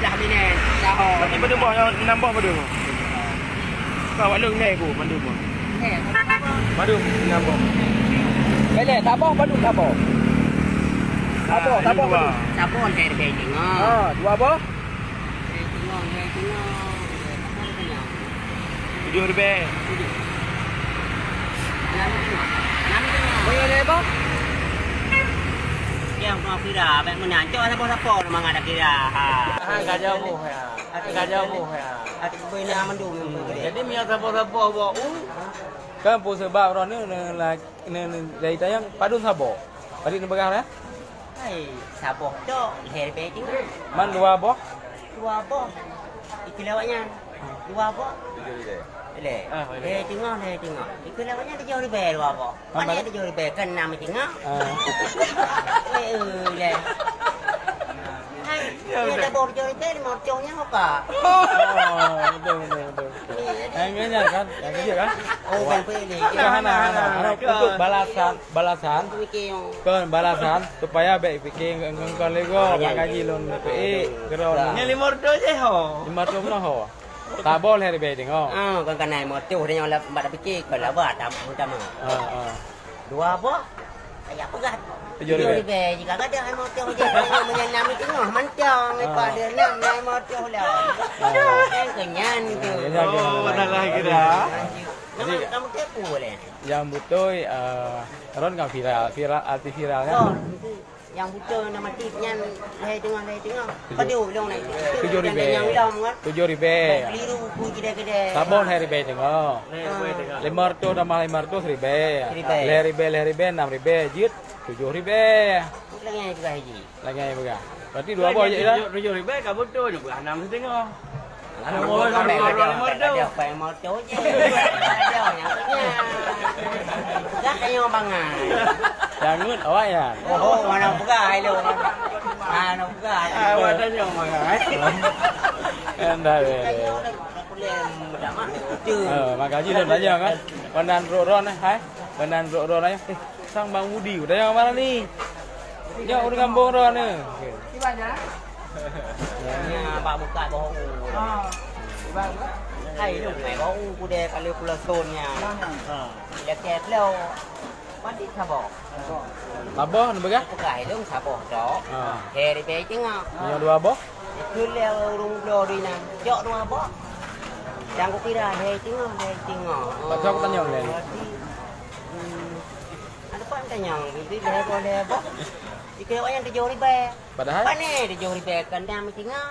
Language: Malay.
lah bini. Dah. Berarti pada buah yang nambah pada. Kau awak lung naik aku pada buah. Padu nambah. Bele, tabah padu tabah. Tabah padu. Sabon saya ada tengok. Ha, dua apa? Tengok. RM7. Boleh ni apa? Yang mau kira, baik menanjak siapa-siapa memang ada kira. Enggak jauh ya. Enggak jauh ya. Ada benda mandu memang. Jadi miak siapa-siapa buat kan pun sebab orang ni dari tayang padun sabo. Padi ni begah ya? Hai, sabah tu herbe tinggal. Man dua boh. Dua apa? Ikilawaknya. Dua apa? Boleh. Tengok. Ikilawaknya dia jauh lebih dua apa? Mana dia jauh lebih kan nama tengok. Leh. Hai, dia dah bawa jauh lebih mau jauhnya apa? Betul. Enggaknya kan? Yang dia kan? Oh, boleh. Hana. Untuk balasan. Kan balasan supaya baik fikir engkau lego ngaji lon PE geron. Ni 500 je ho. 500 pun ho. Tak boleh lebih tengok. Kan kanai mau jauh dia nyala pada fikir kalau buat macam mana. Dua apa? Ayah pegat. Tujuh lebih. Jika ada yang mau jauh je menyenam itu mancang pada 6 yang mau jauh lah. Kenyan tu. Benar lah kira. Jadi kamu kepo boleh. Yang butuh ron kan viral arti viral kan. Yang butuh nama tipnya leh tengok. Padu long ni. 7 ribu. Yang long kan. 7 ribu. Keliru ku gede-gede. Sabon ribu tengok. 500 tambah 500 ribu. 6 ribu. Jit 7 ribu. Lagi yang juga haji. Lagi yang juga. Berarti dua boh je dah. 7 ribu kau butuh juga 6 tengok. Ada apa yang mau jauh je. Ada yang tak yang bangan. Jangan awak ya. Oh, mana buka lo. Mana buka. Awak tanya mangai. Endah be. Makasih dah tanya kan. Benan ron hai. Benan ron aja. Sang Bang Budi udah yang mana ni? Ya udah kampung ron ni. Di mana? Pak buka bohong. Hai lu ngày bohong ku de kali pula sonnya. Ya ket lo. Mati sabok. Aboh ni begah? Buka lu sabok do. He di be tengok. Yang dua aboh? Ku le rung do di na. Jok dua aboh. Jangan ku kira he tengok. Pak Cok tanya ni. Ada apa tanya? Jadi le boleh aboh. Jika awak yang 7 ribu. Padahal? Apa ni 7 ribu kan dah mesti ngah.